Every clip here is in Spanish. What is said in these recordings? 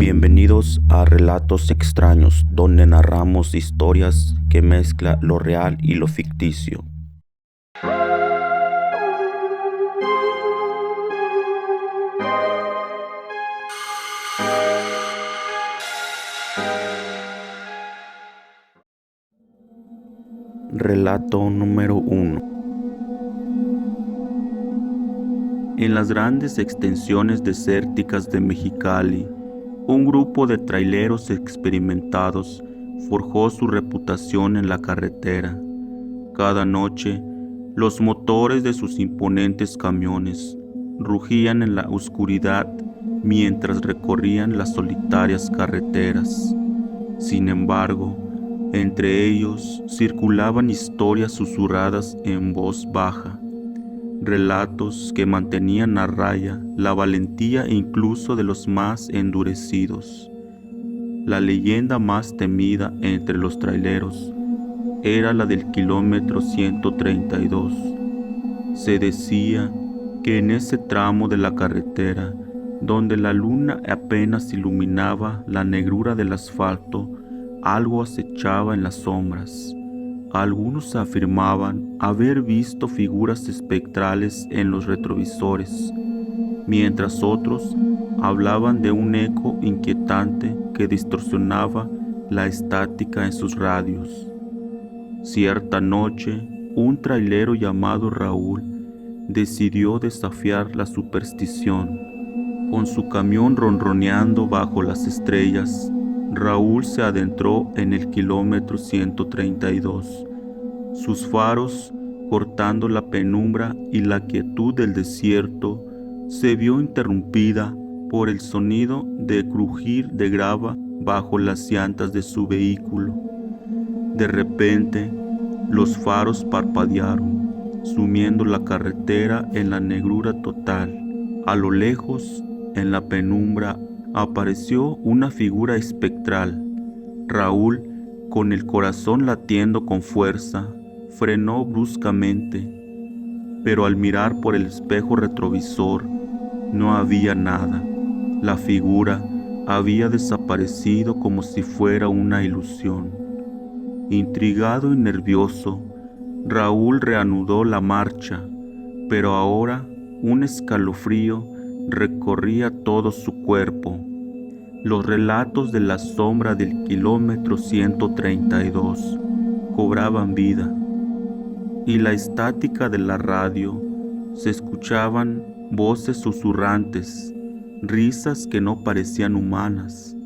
Bienvenidos a Relatos Extraños, donde narramos historias que mezclan lo real y lo ficticio. Relato número 1. En las grandes extensiones desérticas de Mexicali, un grupo de traileros experimentados forjó su reputación en la carretera. Cada noche, los motores de sus imponentes camiones rugían en la oscuridad mientras recorrían las solitarias carreteras. Sin embargo, entre ellos circulaban historias susurradas en voz baja, relatos que mantenían a raya la valentía incluso de los más endurecidos. La leyenda más temida entre los traileros era la del kilómetro 132. Se decía que en ese tramo de la carretera, donde la luna apenas iluminaba la negrura del asfalto, algo acechaba en las sombras. Algunos afirmaban haber visto figuras espectrales en los retrovisores, mientras otros hablaban de un eco inquietante que distorsionaba la estática en sus radios. Cierta noche, un trailero llamado Raúl decidió desafiar la superstición. Con su camión ronroneando bajo las estrellas, Raúl se adentró en el kilómetro 132. Sus faros, cortando la penumbra y la quietud del desierto, se vio interrumpida por el sonido de crujir de grava bajo las llantas de su vehículo. De repente, los faros parpadearon, sumiendo la carretera en la negrura total. A lo lejos, en la penumbra, apareció una figura espectral. Raúl, con el corazón latiendo con fuerza, frenó bruscamente, pero al mirar por el espejo retrovisor no había nada. La figura había desaparecido como si fuera una ilusión. Intrigado y nervioso, Raúl reanudó la marcha, pero ahora un escalofrío recorría todo su cuerpo. Los relatos de la sombra del kilómetro 132 cobraban vida, y la estática de la radio se escuchaban voces susurrantes, risas que no parecían humanas.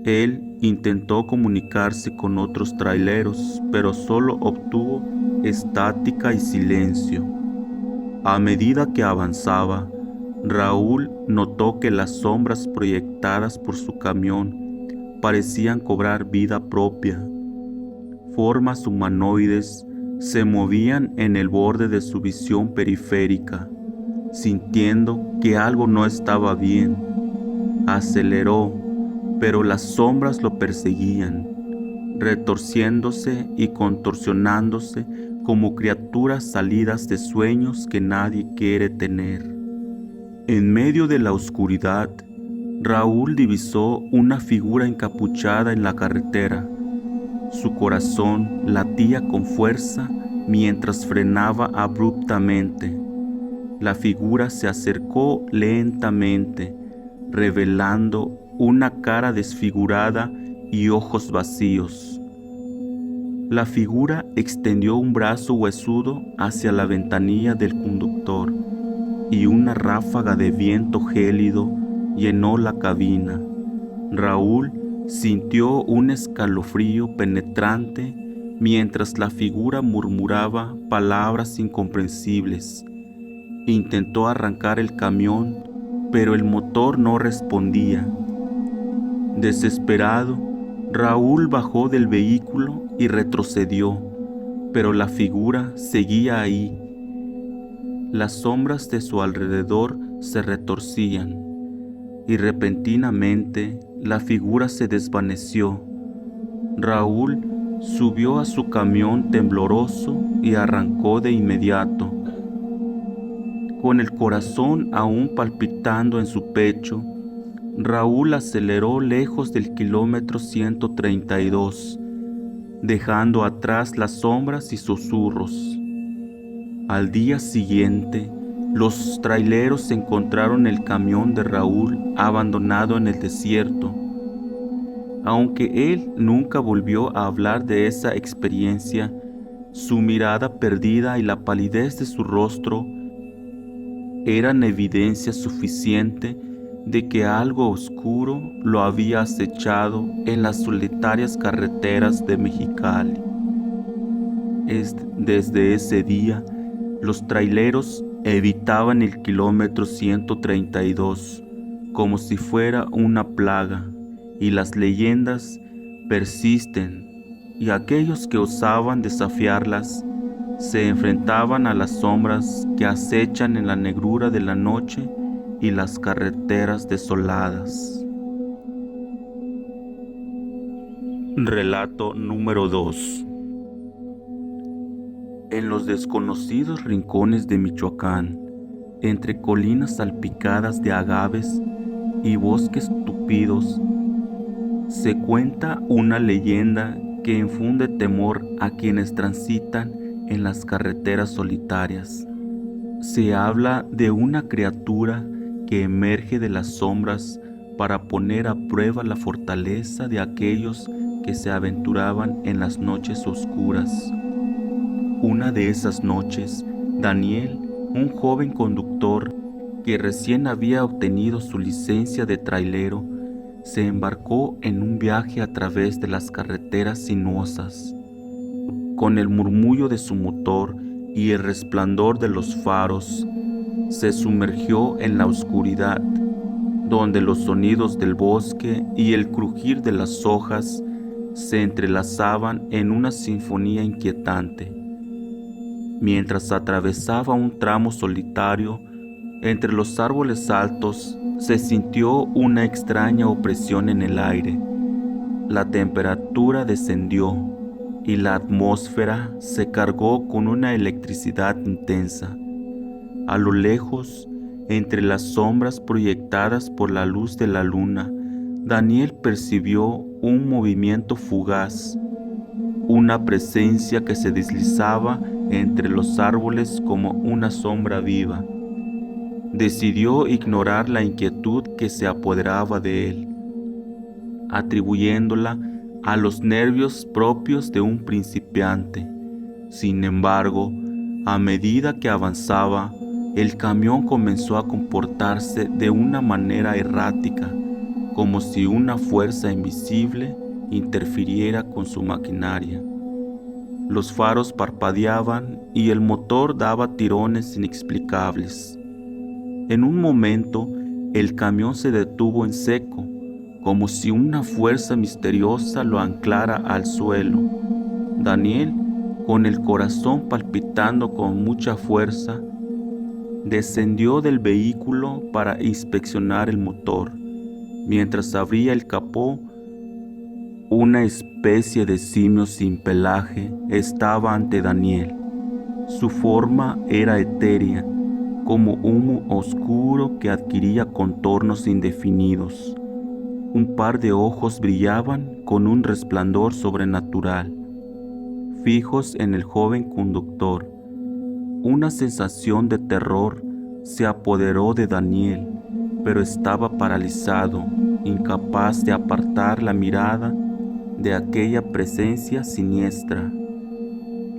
Él intentó comunicarse con otros traileros, pero solo obtuvo estática y silencio. A medida que avanzaba, Raúl notó que las sombras proyectadas por su camión parecían cobrar vida propia. Formas humanoides se movían en el borde de su visión periférica. Sintiendo que algo no estaba bien, aceleró, pero las sombras lo perseguían, retorciéndose y contorsionándose como criaturas salidas de sueños que nadie quiere tener. En medio de la oscuridad, Raúl divisó una figura encapuchada en la carretera. Su corazón latía con fuerza mientras frenaba abruptamente. La figura se acercó lentamente, revelando una cara desfigurada y ojos vacíos. La figura extendió un brazo huesudo hacia la ventanilla del conductor, y una ráfaga de viento gélido llenó la cabina. Raúl sintió un escalofrío penetrante mientras la figura murmuraba palabras incomprensibles. Intentó arrancar el camión, pero el motor no respondía. Desesperado, Raúl bajó del vehículo y retrocedió, pero la figura seguía ahí. Las sombras de su alrededor se retorcían, y repentinamente la figura se desvaneció. Raúl subió a su camión tembloroso y arrancó de inmediato. Con el corazón aún palpitando en su pecho, Raúl aceleró lejos del kilómetro 132, dejando atrás las sombras y susurros. Al día siguiente, los traileros encontraron el camión de Raúl abandonado en el desierto. Aunque él nunca volvió a hablar de esa experiencia, su mirada perdida y la palidez de su rostro eran evidencia suficiente de que algo oscuro lo había acechado en las solitarias carreteras de Mexicali. Desde ese día, los traileros evitaban el kilómetro 132 como si fuera una plaga, y las leyendas persisten, y aquellos que osaban desafiarlas se enfrentaban a las sombras que acechan en la negrura de la noche y las carreteras desoladas. Relato número 2. En los desconocidos rincones de Michoacán, entre colinas salpicadas de agaves y bosques tupidos, se cuenta una leyenda que infunde temor a quienes transitan en las carreteras solitarias. Se habla de una criatura que emerge de las sombras para poner a prueba la fortaleza de aquellos que se aventuraban en las noches oscuras. Una de esas noches, Daniel, un joven conductor que recién había obtenido su licencia de trailero, se embarcó en un viaje a través de las carreteras sinuosas. Con el murmullo de su motor y el resplandor de los faros, se sumergió en la oscuridad, donde los sonidos del bosque y el crujir de las hojas se entrelazaban en una sinfonía inquietante. Mientras atravesaba un tramo solitario entre los árboles altos, se sintió una extraña opresión en el aire. La temperatura descendió y la atmósfera se cargó con una electricidad intensa. A lo lejos, entre las sombras proyectadas por la luz de la luna, Daniel percibió un movimiento fugaz, una presencia que se deslizaba entre los árboles como una sombra viva. Decidió ignorar la inquietud que se apoderaba de él, atribuyéndola a los nervios propios de un principiante. Sin embargo, a medida que avanzaba, el camión comenzó a comportarse de una manera errática, como si una fuerza invisible interfiriera con su maquinaria. Los faros parpadeaban y el motor daba tirones inexplicables. En un momento, el camión se detuvo en seco, como si una fuerza misteriosa lo anclara al suelo. Daniel, con el corazón palpitando con mucha fuerza, descendió del vehículo para inspeccionar el motor. Mientras abría el capó, una especie de simio sin pelaje estaba ante Daniel. Su forma era etérea, como humo oscuro que adquiría contornos indefinidos. Un par de ojos brillaban con un resplandor sobrenatural, fijos en el joven conductor. Una sensación de terror se apoderó de Daniel, pero estaba paralizado, incapaz de apartar la mirada de aquella presencia siniestra.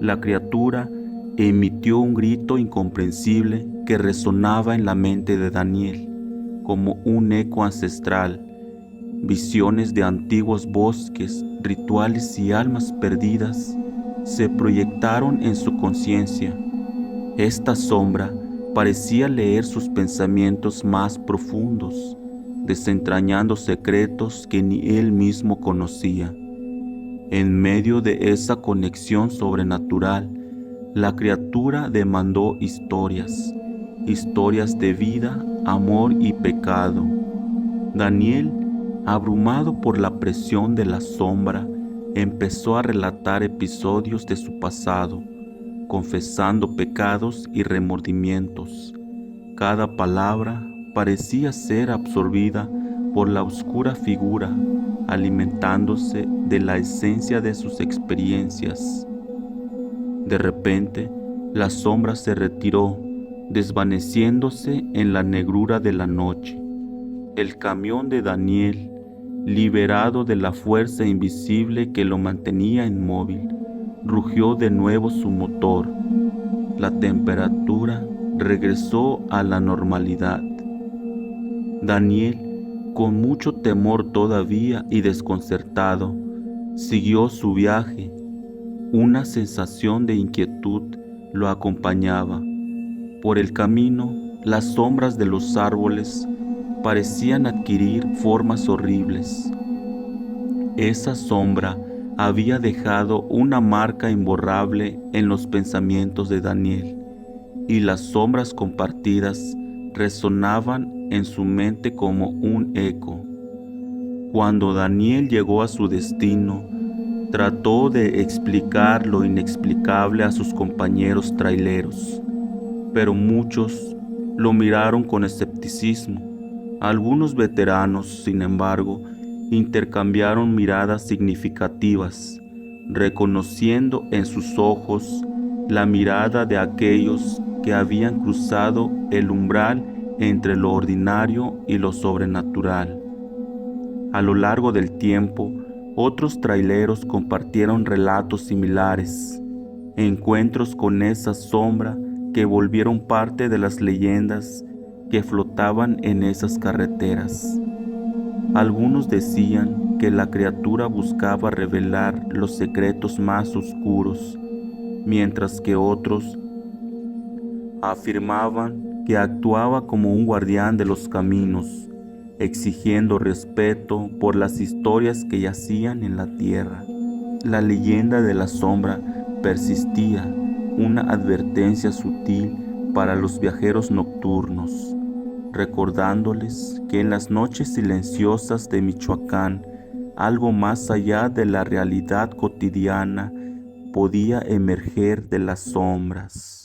La criatura emitió un grito incomprensible que resonaba en la mente de Daniel como un eco ancestral. Visiones de antiguos bosques, rituales y almas perdidas se proyectaron en su conciencia. Esta sombra parecía leer sus pensamientos más profundos, desentrañando secretos que ni él mismo conocía. En medio de esa conexión sobrenatural, la criatura demandó historias de vida, amor y pecado. Daniel, abrumado por la presión de la sombra, empezó a relatar episodios de su pasado, confesando pecados y remordimientos. Cada palabra parecía ser absorbida por la oscura figura, alimentándose de la esencia de sus experiencias. De repente, la sombra se retiró, desvaneciéndose en la negrura de la noche. El camión de Daniel, liberado de la fuerza invisible que lo mantenía inmóvil, rugió de nuevo su motor. La temperatura regresó a la normalidad. Daniel, con mucho temor todavía y desconcertado, siguió su viaje. Una sensación de inquietud lo acompañaba. Por el camino, las sombras de los árboles parecían adquirir formas horribles. Esa sombra había dejado una marca imborrable en los pensamientos de Daniel, y las sombras compartidas resonaban en su mente como un eco. Cuando Daniel llegó a su destino, trató de explicar lo inexplicable a sus compañeros traileros, pero muchos lo miraron con escepticismo. Algunos veteranos, sin embargo, intercambiaron miradas significativas, reconociendo en sus ojos la mirada de aquellos que habían cruzado el umbral entre lo ordinario y lo sobrenatural. A lo largo del tiempo, otros traileros compartieron relatos similares, encuentros con esa sombra que volvieron parte de las leyendas que flotaban en esas carreteras. Algunos decían que la criatura buscaba revelar los secretos más oscuros, mientras que otros afirmaban que actuaba como un guardián de los caminos, exigiendo respeto por las historias que yacían en la tierra. La leyenda de la sombra persistía, una advertencia sutil para los viajeros nocturnos, recordándoles que en las noches silenciosas de Michoacán, algo más allá de la realidad cotidiana podía emerger de las sombras.